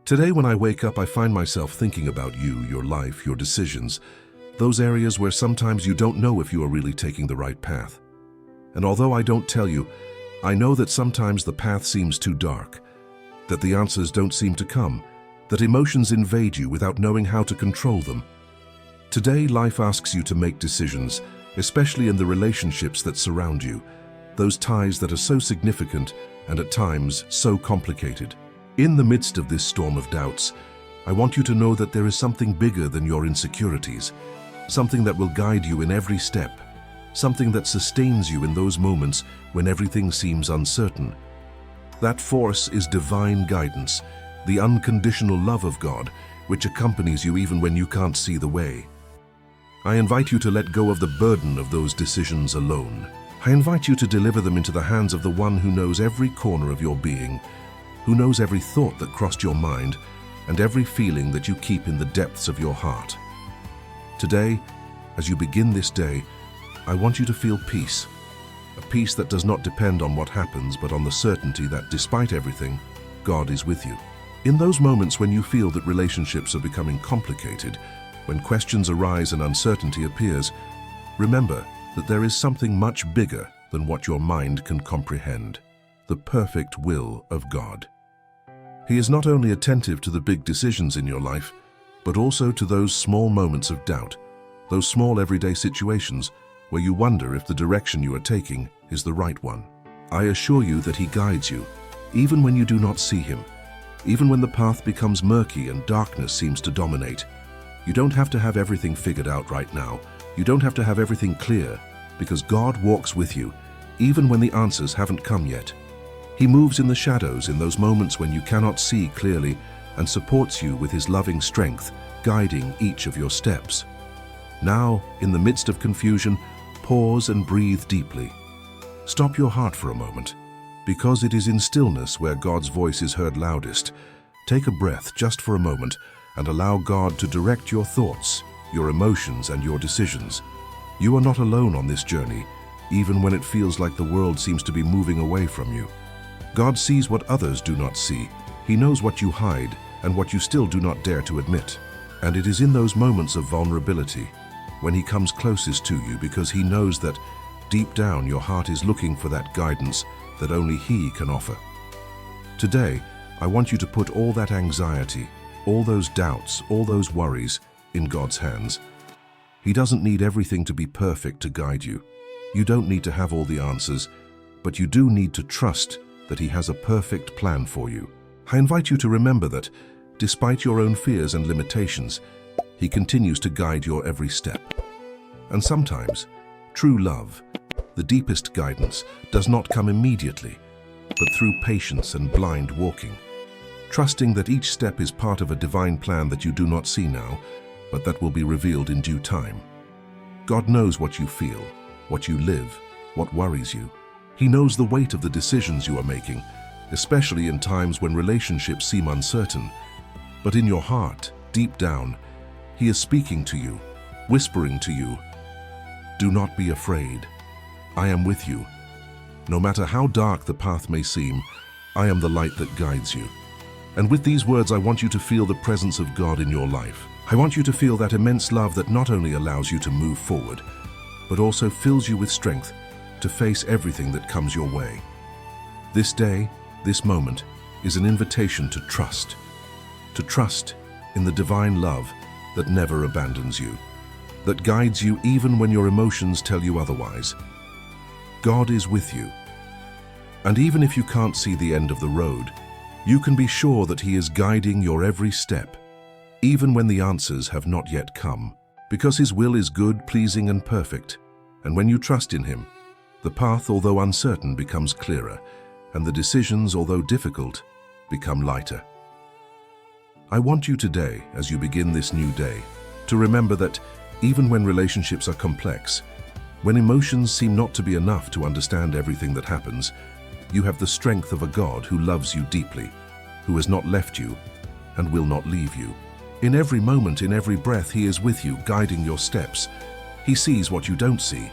Today when I wake up, I find myself thinking about you, your life, your decisions, those areas where sometimes you don't know if you are really taking the right path. And although I don't tell you, I know that sometimes the path seems too dark, that the answers don't seem to come, that emotions invade you without knowing how to control them. Today, life asks you to make decisions, especially in the relationships that surround you, those ties that are so significant and at times so complicated. In the midst of this storm of doubts, I want you to know that there is something bigger than your insecurities, something that will guide you in every step, something that sustains you in those moments when everything seems uncertain. That force is divine guidance, the unconditional love of God, which accompanies you even when you can't see the way. I invite you to let go of the burden of those decisions alone. I invite you to deliver them into the hands of the one who knows every corner of your being, who knows every thought that crossed your mind and every feeling that you keep in the depths of your heart. Today, as you begin this day, I want you to feel peace, a peace that does not depend on what happens but on the certainty that despite everything, God is with you. In those moments when you feel that relationships are becoming complicated, when questions arise and uncertainty appears, remember that there is something much bigger than what your mind can comprehend, the perfect will of God. He is not only attentive to the big decisions in your life, but also to those small moments of doubt, those small everyday situations where you wonder if the direction you are taking is the right one. I assure you that He guides you, even when you do not see Him, even when the path becomes murky and darkness seems to dominate. You don't have to have everything figured out right now. You don't have to have everything clear, because God walks with you, even when the answers haven't come yet. He moves in the shadows in those moments when you cannot see clearly and supports you with His loving strength, guiding each of your steps. Now, in the midst of confusion, pause and breathe deeply. Stop your heart for a moment, because it is in stillness where God's voice is heard loudest. Take a breath just for a moment and allow God to direct your thoughts, your emotions, and your decisions. You are not alone on this journey, even when it feels like the world seems to be moving away from you. God sees what others do not see. He knows what you hide and what you still do not dare to admit. And it is in those moments of vulnerability when He comes closest to you, because He knows that deep down your heart is looking for that guidance that only He can offer. Today, I want you to put all that anxiety, all those doubts, all those worries in God's hands. He doesn't need everything to be perfect to guide you. You don't need to have all the answers, but you do need to trust that He has a perfect plan for you. I invite you to remember that, despite your own fears and limitations, He continues to guide your every step. And sometimes, true love, the deepest guidance, does not come immediately, but through patience and blind walking, trusting that each step is part of a divine plan that you do not see now, but that will be revealed in due time. God knows what you feel, what you live, what worries you. He knows the weight of the decisions you are making, especially in times when relationships seem uncertain. But in your heart, deep down, He is speaking to you, whispering to you, "Do not be afraid. I am with you. No matter how dark the path may seem, I am the light that guides you." And with these words, I want you to feel the presence of God in your life. I want you to feel that immense love that not only allows you to move forward, but also fills you with strength to face everything that comes your way. This day, this moment, is an invitation to trust in the divine love that never abandons you, that guides you even when your emotions tell you otherwise. God is with you. And even if you can't see the end of the road, you can be sure that He is guiding your every step, even when the answers have not yet come, because His will is good, pleasing, and perfect. And when you trust in Him, the path, although uncertain, becomes clearer, and the decisions, although difficult, become lighter. I want you today, as you begin this new day, to remember that even when relationships are complex, when emotions seem not to be enough to understand everything that happens, you have the strength of a God who loves you deeply, who has not left you and will not leave you. In every moment, in every breath, He is with you, guiding your steps. He sees what you don't see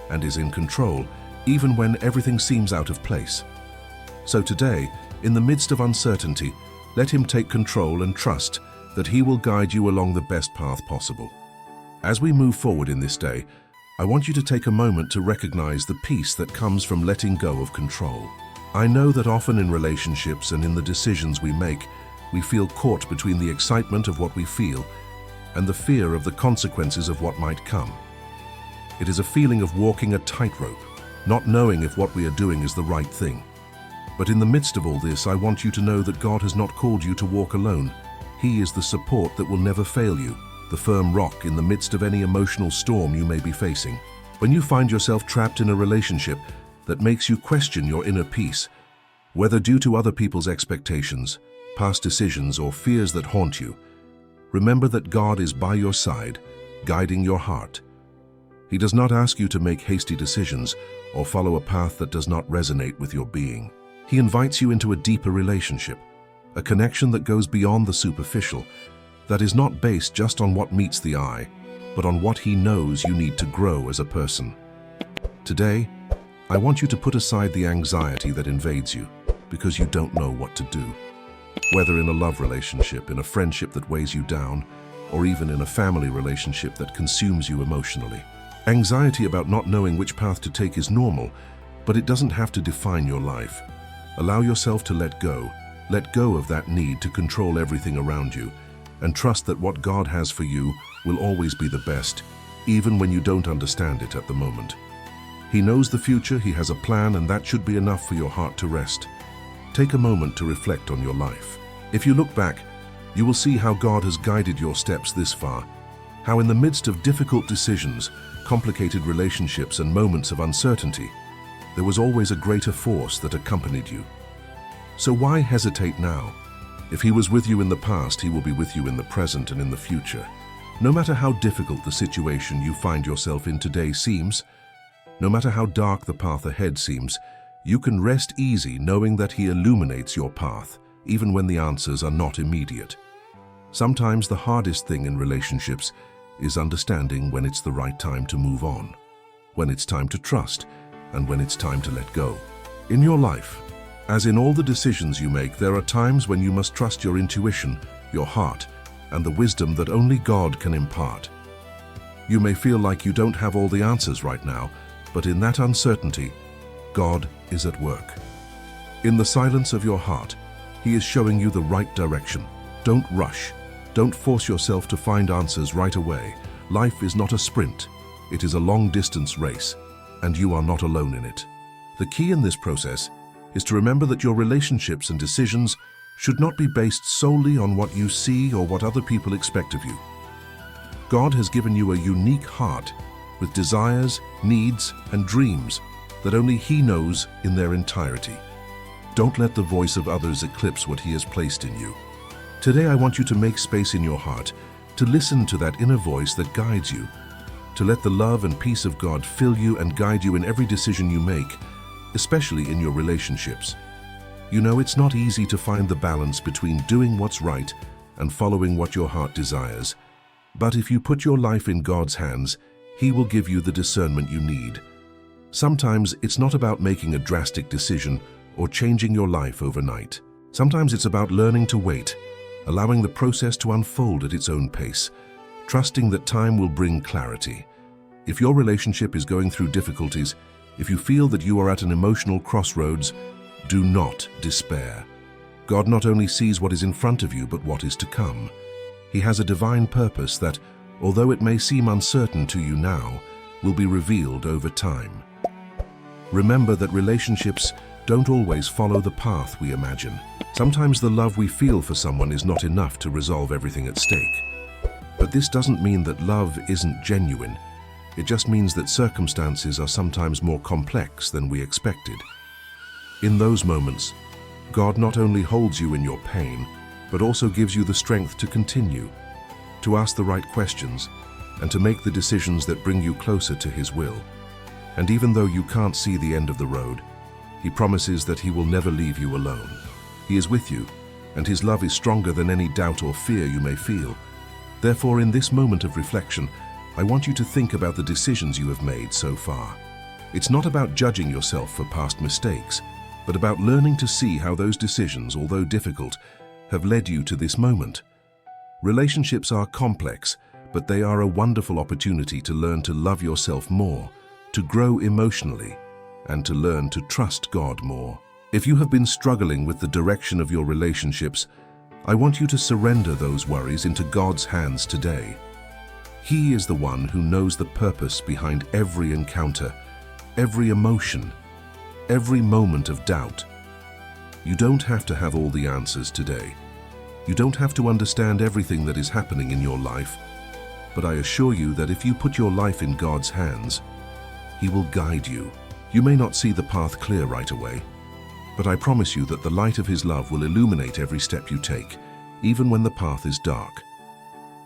and is in control, even when everything seems out of place. So today, in the midst of uncertainty, Let him take control and trust that he will guide you along the best path possible. As we move forward in this day, I want you to take a moment to recognize the peace that comes from letting go of control. I know that often in relationships and in the decisions we make, we feel caught between the excitement of what we feel and the fear of the consequences of what might come. It is a feeling of walking a tightrope, not knowing if what we are doing is the right thing. But in the midst of all this, I want you to know that God has not called you to walk alone. He is the support that will never fail you, the firm rock in the midst of any emotional storm you may be facing. When you find yourself trapped in a relationship that makes you question your inner peace, whether due to other people's expectations, past decisions, or fears that haunt you, remember that God is by your side, guiding your heart. He does not ask you to make hasty decisions or follow a path that does not resonate with your being. He invites you into a deeper relationship, a connection that goes beyond the superficial, that is not based just on what meets the eye, but on what He knows you need to grow as a person. Today, I want you to put aside the anxiety that invades you because you don't know what to do. Whether in a love relationship, in a friendship that weighs you down, or even in a family relationship that consumes you emotionally. Anxiety about not knowing which path to take is normal, but it doesn't have to define your life. Allow yourself to let go of that need to control everything around you, and trust that what God has for you will always be the best, even when you don't understand it at the moment. He knows the future, He has a plan, and that should be enough for your heart to rest. Take a moment to reflect on your life. If you look back, you will see how God has guided your steps this far, how in the midst of difficult decisions, complicated relationships, and moments of uncertainty, there was always a greater force that accompanied you. So why hesitate now? If He was with you in the past, He will be with you in the present and in the future. No matter how difficult the situation you find yourself in today seems, no matter how dark the path ahead seems, you can rest easy knowing that He illuminates your path, even when the answers are not immediate. Sometimes the hardest thing in relationships is understanding when it's the right time to move on, when it's time to trust, and when it's time to let go. In your life, as in all the decisions you make, there are times when you must trust your intuition, your heart, and the wisdom that only God can impart. You may feel like you don't have all the answers right now, but in that uncertainty, God is at work. In the silence of your heart, He is showing you the right direction. Don't rush. Don't force yourself to find answers right away. Life is not a sprint. It is a long-distance race, and you are not alone in it. The key in this process is to remember that your relationships and decisions should not be based solely on what you see or what other people expect of you. God has given you a unique heart with desires, needs, and dreams that only He knows in their entirety. Don't let the voice of others eclipse what He has placed in you. Today I want you to make space in your heart to listen to that inner voice that guides you, to let the love and peace of God fill you and guide you in every decision you make, especially in your relationships. You know, it's not easy to find the balance between doing what's right and following what your heart desires. But if you put your life in God's hands, He will give you the discernment you need. Sometimes it's not about making a drastic decision or changing your life overnight. Sometimes it's about learning to wait, allowing the process to unfold at its own pace, trusting that time will bring clarity. If your relationship is going through difficulties, if you feel that you are at an emotional crossroads, do not despair. God not only sees what is in front of you, but what is to come. He has a divine purpose that, although it may seem uncertain to you now, will be revealed over time. Remember that relationships don't always follow the path we imagine. Sometimes the love we feel for someone is not enough to resolve everything at stake. But this doesn't mean that love isn't genuine. It just means that circumstances are sometimes more complex than we expected. In those moments, God not only holds you in your pain, but also gives you the strength to continue, to ask the right questions, and to make the decisions that bring you closer to His will. And even though you can't see the end of the road, He promises that He will never leave you alone. He is with you, and His love is stronger than any doubt or fear you may feel. Therefore, in this moment of reflection, I want you to think about the decisions you have made so far. It's not about judging yourself for past mistakes, but about learning to see how those decisions, although difficult, have led you to this moment. Relationships are complex, but they are a wonderful opportunity to learn to love yourself more, to grow emotionally, and to learn to trust God more. If you have been struggling with the direction of your relationships, I want you to surrender those worries into God's hands today. He is the one who knows the purpose behind every encounter, every emotion, every moment of doubt. You don't have to have all the answers today. You don't have to understand everything that is happening in your life. But I assure you that if you put your life in God's hands, He will guide you. You may not see the path clear right away, but I promise you that the light of His love will illuminate every step you take, even when the path is dark.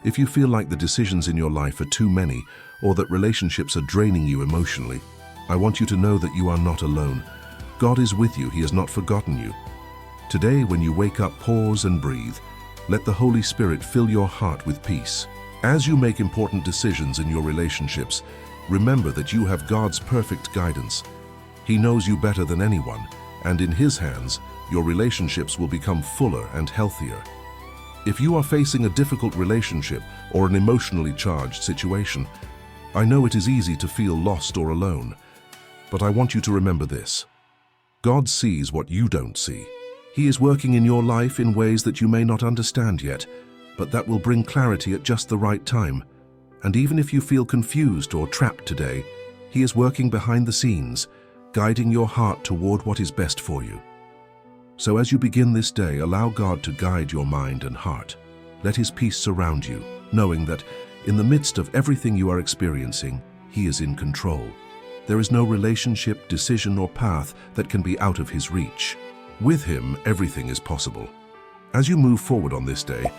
If you feel like the decisions in your life are too many, or that relationships are draining you emotionally, I want you to know that you are not alone. God is with you. He has not forgotten you. Today, when you wake up, pause and breathe. Let the Holy Spirit fill your heart with peace. As you make important decisions in your relationships, remember that you have God's perfect guidance. He knows you better than anyone, and in His hands, your relationships will become fuller and healthier. If you are facing a difficult relationship or an emotionally charged situation, I know it is easy to feel lost or alone, but I want you to remember this. God sees what you don't see. He is working in your life in ways that you may not understand yet, but that will bring clarity at just the right time. And even if you feel confused or trapped today, He is working behind the scenes, guiding your heart toward what is best for you. So as you begin this day, allow God to guide your mind and heart. Let His peace surround you, knowing that in the midst of everything you are experiencing, He is in control. There is no relationship, decision, or path that can be out of His reach. With Him, everything is possible. As you move forward on this day,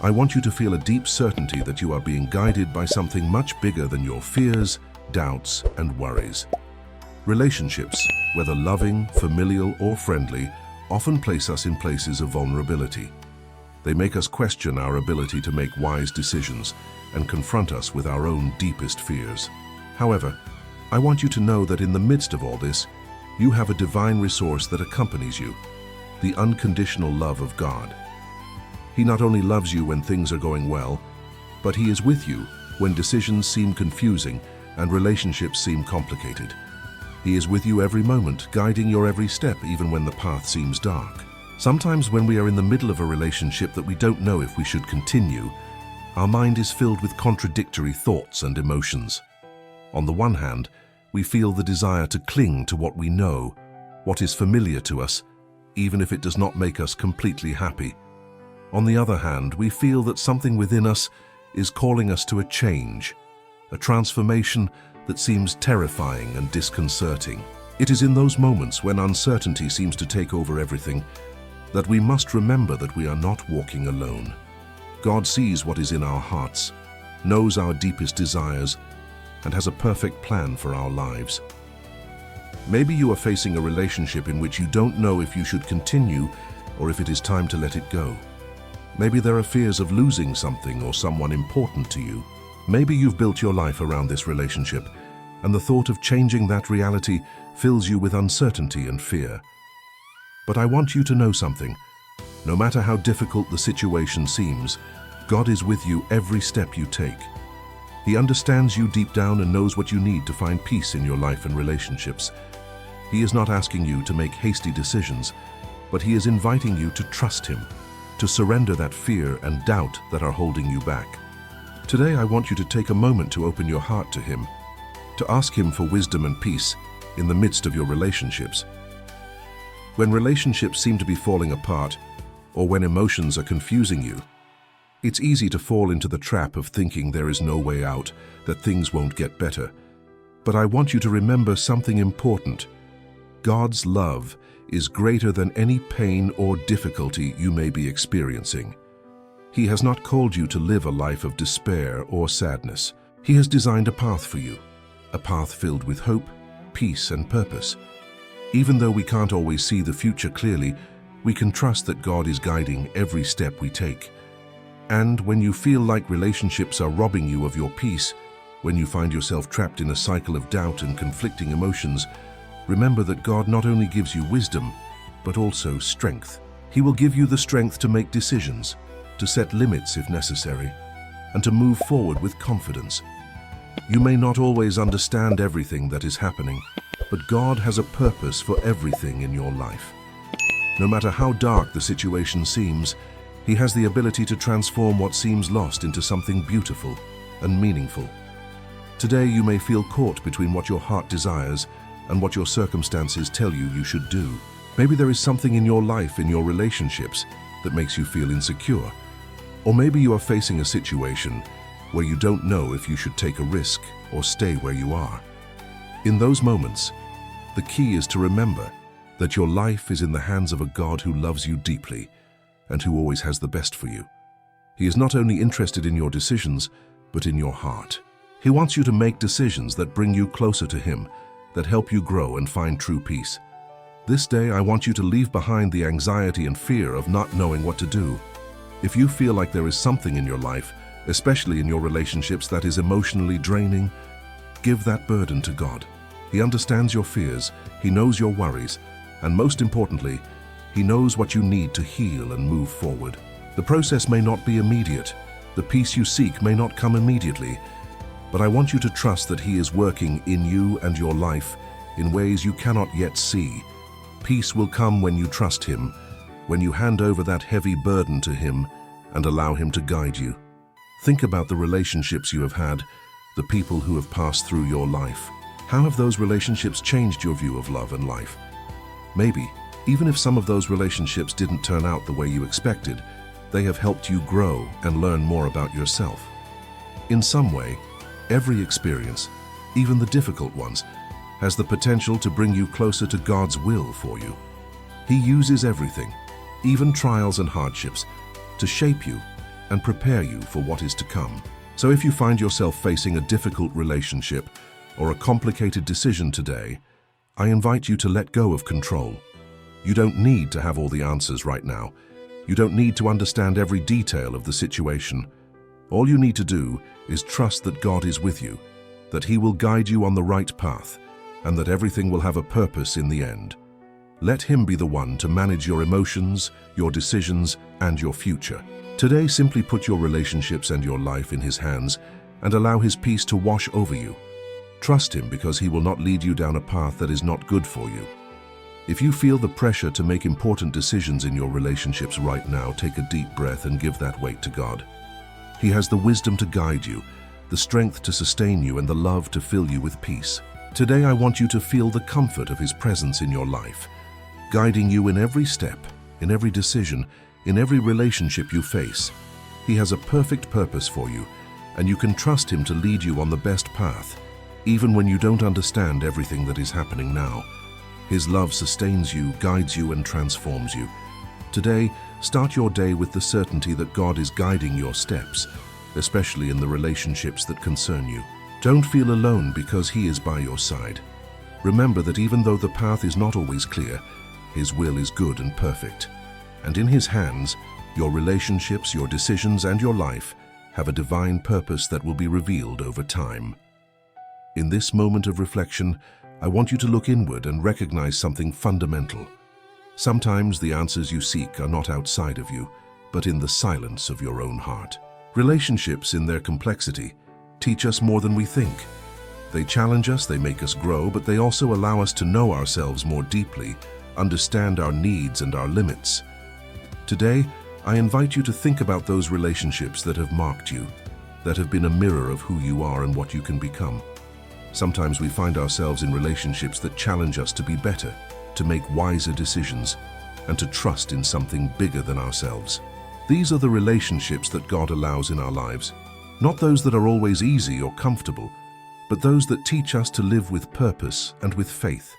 I want you to feel a deep certainty that you are being guided by something much bigger than your fears, doubts, and worries. Relationships, whether loving, familial, or friendly, often place us in places of vulnerability. They make us question our ability to make wise decisions and confront us with our own deepest fears. However, I want you to know that in the midst of all this, you have a divine resource that accompanies you, the unconditional love of God. He not only loves you when things are going well, but He is with you when decisions seem confusing and relationships seem complicated. He is with you every moment, guiding your every step even when the path seems dark. Sometimes when we are in the middle of a relationship that we don't know if we should continue, our mind is filled with contradictory thoughts and emotions. On the one hand, we feel the desire to cling to what we know, what is familiar to us, even if it does not make us completely happy. On the other hand, we feel that something within us is calling us to a change, a transformation that seems terrifying and disconcerting. It is in those moments when uncertainty seems to take over everything that we must remember that we are not walking alone. God sees what is in our hearts, knows our deepest desires, and has a perfect plan for our lives. Maybe you are facing a relationship in which you don't know if you should continue or if it is time to let it go. Maybe there are fears of losing something or someone important to you. Maybe you've built your life around this relationship, and the thought of changing that reality fills you with uncertainty and fear. But I want you to know something. No matter how difficult the situation seems, God is with you every step you take. He understands you deep down and knows what you need to find peace in your life and relationships. He is not asking you to make hasty decisions, but He is inviting you to trust Him, to surrender that fear and doubt that are holding you back. Today, I want you to take a moment to open your heart to Him, to ask Him for wisdom and peace in the midst of your relationships. When relationships seem to be falling apart, or when emotions are confusing you, it's easy to fall into the trap of thinking there is no way out, that things won't get better. But I want you to remember something important. God's love is greater than any pain or difficulty you may be experiencing. He has not called you to live a life of despair or sadness. He has designed a path for you, a path filled with hope, peace, and purpose. Even though we can't always see the future clearly, we can trust that God is guiding every step we take. And when you feel like relationships are robbing you of your peace, when you find yourself trapped in a cycle of doubt and conflicting emotions, remember that God not only gives you wisdom, but also strength. He will give you the strength to make decisions, to set limits if necessary, and to move forward with confidence. You may not always understand everything that is happening, but God has a purpose for everything in your life. No matter how dark the situation seems, He has the ability to transform what seems lost into something beautiful and meaningful. Today you may feel caught between what your heart desires and what your circumstances tell you should do. Maybe there is something in your life, in your relationships, that makes you feel insecure. Or maybe you are facing a situation where you don't know if you should take a risk or stay where you are. In those moments, the key is to remember that your life is in the hands of a God who loves you deeply and who always has the best for you. He is not only interested in your decisions, but in your heart. He wants you to make decisions that bring you closer to Him, that help you grow and find true peace. This day, I want you to leave behind the anxiety and fear of not knowing what to do. If you feel like there is something in your life, especially in your relationships, that is emotionally draining, give that burden to God. He understands your fears, He knows your worries, and most importantly, He knows what you need to heal and move forward. The process may not be immediate. The peace you seek may not come immediately, but I want you to trust that He is working in you and your life in ways you cannot yet see. Peace will come when you trust Him, when you hand over that heavy burden to Him and allow Him to guide you. Think about the relationships you have had, the people who have passed through your life. How have those relationships changed your view of love and life? Maybe, even if some of those relationships didn't turn out the way you expected, they have helped you grow and learn more about yourself. In some way, every experience, even the difficult ones, has the potential to bring you closer to God's will for you. He uses everything, even trials and hardships, to shape you and prepare you for what is to come. So if you find yourself facing a difficult relationship or a complicated decision today, I invite you to let go of control. You don't need to have all the answers right now. You don't need to understand every detail of the situation. All you need to do is trust that God is with you, that He will guide you on the right path, and that everything will have a purpose in the end. Let Him be the one to manage your emotions, your decisions, and your future. Today, simply put your relationships and your life in His hands and allow His peace to wash over you. Trust Him because He will not lead you down a path that is not good for you. If you feel the pressure to make important decisions in your relationships right now, take a deep breath and give that weight to God. He has the wisdom to guide you, the strength to sustain you, and the love to fill you with peace. Today, I want you to feel the comfort of His presence in your life, guiding you in every step, in every decision, in every relationship you face. He has a perfect purpose for you, and you can trust Him to lead you on the best path, even when you don't understand everything that is happening now. His love sustains you, guides you, and transforms you. Today, start your day with the certainty that God is guiding your steps, especially in the relationships that concern you. Don't feel alone because He is by your side. Remember that even though the path is not always clear, His will is good and perfect. And in His hands, your relationships, your decisions, and your life have a divine purpose that will be revealed over time. In this moment of reflection, I want you to look inward and recognize something fundamental. Sometimes the answers you seek are not outside of you, but in the silence of your own heart. Relationships, in their complexity, teach us more than we think. They challenge us, they make us grow, but they also allow us to know ourselves more deeply, understand our needs and our limits. Today, I invite you to think about those relationships that have marked you, that have been a mirror of who you are and what you can become. Sometimes we find ourselves in relationships that challenge us to be better, to make wiser decisions, and to trust in something bigger than ourselves. These are the relationships that God allows in our lives, not those that are always easy or comfortable, but those that teach us to live with purpose and with faith.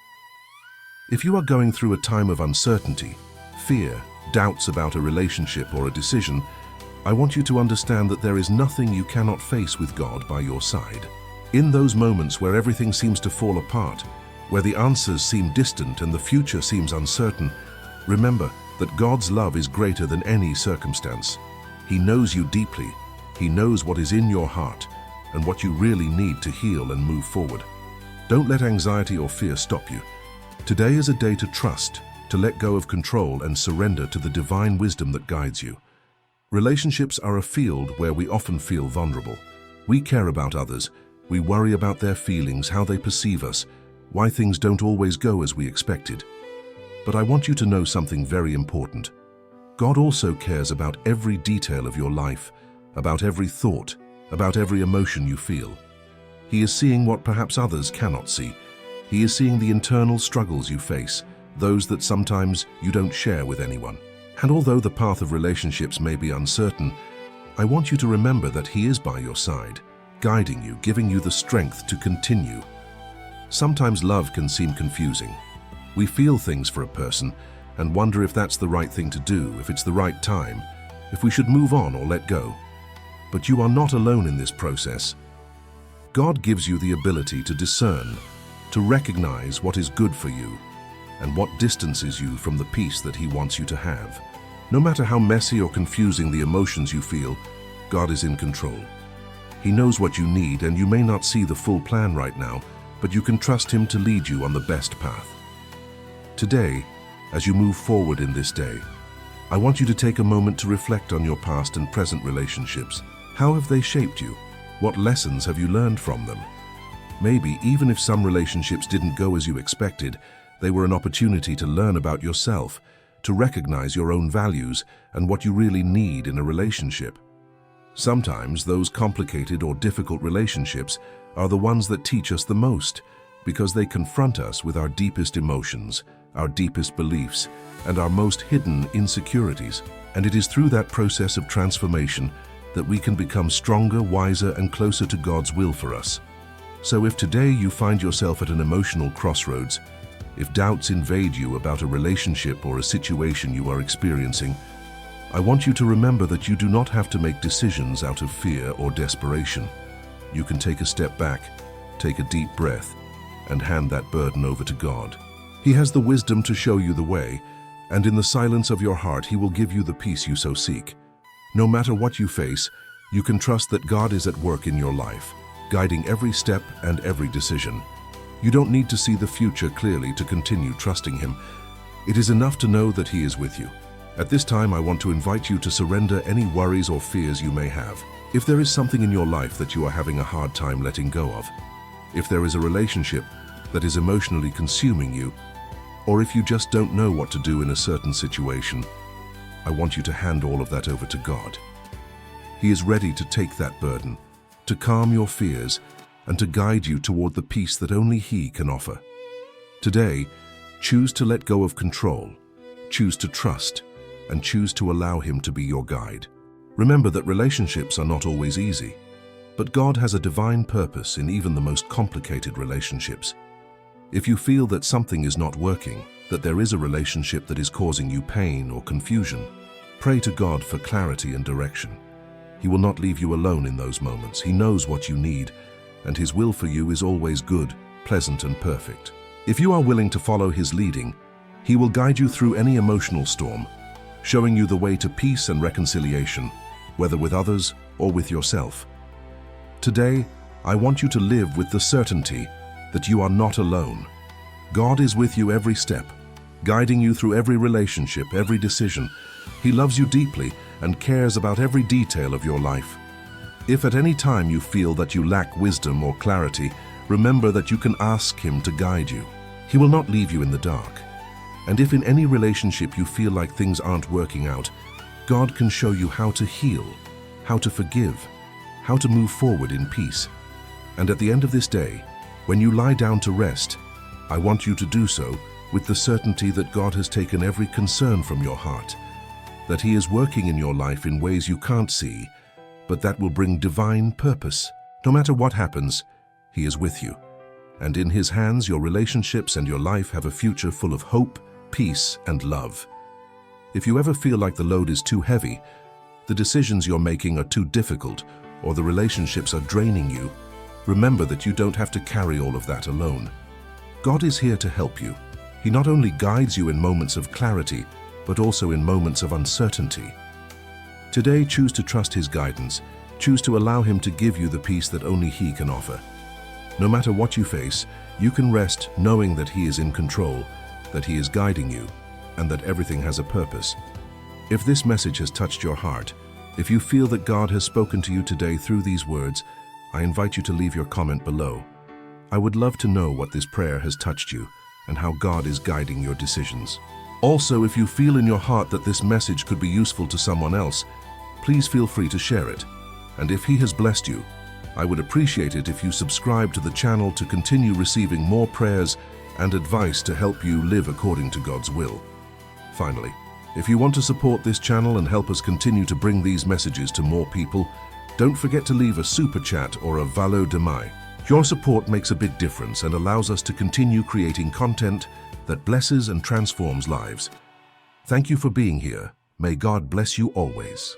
If you are going through a time of uncertainty, fear, doubts about a relationship or a decision, I want you to understand that there is nothing you cannot face with God by your side. In those moments where everything seems to fall apart, where the answers seem distant and the future seems uncertain, remember that God's love is greater than any circumstance. He knows you deeply. He knows what is in your heart and what you really need to heal and move forward. Don't let anxiety or fear stop you. Today is a day to trust, to let go of control and surrender to the divine wisdom that guides you. Relationships are a field where we often feel vulnerable. We care about others, we worry about their feelings, how they perceive us, why things don't always go as we expected. But I want you to know something very important. God also cares about every detail of your life, about every thought, about every emotion you feel. He is seeing what perhaps others cannot see. He is seeing the internal struggles you face, those that sometimes you don't share with anyone. And although the path of relationships may be uncertain, I want you to remember that He is by your side, guiding you, giving you the strength to continue. Sometimes love can seem confusing. We feel things for a person and wonder if that's the right thing to do, if it's the right time, if we should move on or let go. But you are not alone in this process. God gives you the ability to discern, to recognize what is good for you and what distances you from the peace that He wants you to have. No matter how messy or confusing the emotions you feel, God is in control. He knows what you need, and you may not see the full plan right now, but you can trust Him to lead you on the best path. Today, as you move forward in this day, I want you to take a moment to reflect on your past and present relationships. How have they shaped you? What lessons have you learned from them? Maybe, even if some relationships didn't go as you expected, they were an opportunity to learn about yourself, to recognize your own values and what you really need in a relationship. Sometimes those complicated or difficult relationships are the ones that teach us the most, because they confront us with our deepest emotions, our deepest beliefs, and our most hidden insecurities. And it is through that process of transformation that we can become stronger, wiser, and closer to God's will for us. So if today you find yourself at an emotional crossroads, if doubts invade you about a relationship or a situation you are experiencing, I want you to remember that you do not have to make decisions out of fear or desperation. You can take a step back, take a deep breath, and hand that burden over to God. He has the wisdom to show you the way, and in the silence of your heart, He will give you the peace you so seek. No matter what you face, you can trust that God is at work in your life, guiding every step and every decision. You don't need to see the future clearly to continue trusting Him. It is enough to know that He is with you. At this time, I want to invite you to surrender any worries or fears you may have. If there is something in your life that you are having a hard time letting go of, if there is a relationship that is emotionally consuming you, or if you just don't know what to do in a certain situation, I want you to hand all of that over to God. He is ready to take that burden, to calm your fears, and to guide you toward the peace that only He can offer. Today, choose to let go of control, choose to trust, and choose to allow Him to be your guide. Remember that relationships are not always easy, but God has a divine purpose in even the most complicated relationships. If you feel that something is not working, that there is a relationship that is causing you pain or confusion, pray to God for clarity and direction. He will not leave you alone in those moments. He knows what you need, and His will for you is always good, pleasant, and perfect. If you are willing to follow His leading, He will guide you through any emotional storm, showing you the way to peace and reconciliation, whether with others or with yourself. Today, I want you to live with the certainty that you are not alone. God is with you every step, guiding you through every relationship, every decision. He loves you deeply and cares about every detail of your life. If at any time you feel that you lack wisdom or clarity, remember that you can ask Him to guide you. He will not leave you in the dark. And if in any relationship you feel like things aren't working out, God can show you how to heal, how to forgive, how to move forward in peace. And at the end of this day, when you lie down to rest, I want you to do so with the certainty that God has taken every concern from your heart, that He is working in your life in ways you can't see, but that will bring divine purpose. No matter what happens, He is with you. And in His hands, your relationships and your life have a future full of hope, peace, and love. If you ever feel like the load is too heavy, the decisions you're making are too difficult, or the relationships are draining you, remember that you don't have to carry all of that alone. God is here to help you. He not only guides you in moments of clarity, but also in moments of uncertainty. Today, choose to trust His guidance. Choose to allow Him to give you the peace that only He can offer. No matter what you face, you can rest knowing that He is in control, that He is guiding you, and that everything has a purpose. If this message has touched your heart, if you feel that God has spoken to you today through these words, I invite you to leave your comment below. I would love to know what this prayer has touched you and how God is guiding your decisions. Also, if you feel in your heart that this message could be useful to someone else, please feel free to share it. And if He has blessed you, I would appreciate it if you subscribe to the channel to continue receiving more prayers and advice to help you live according to God's will. Finally, if you want to support this channel and help us continue to bring these messages to more people, don't forget to leave a super chat or a Valo de Mai. Your support makes a big difference and allows us to continue creating content that blesses and transforms lives. Thank you for being here. May God bless you always.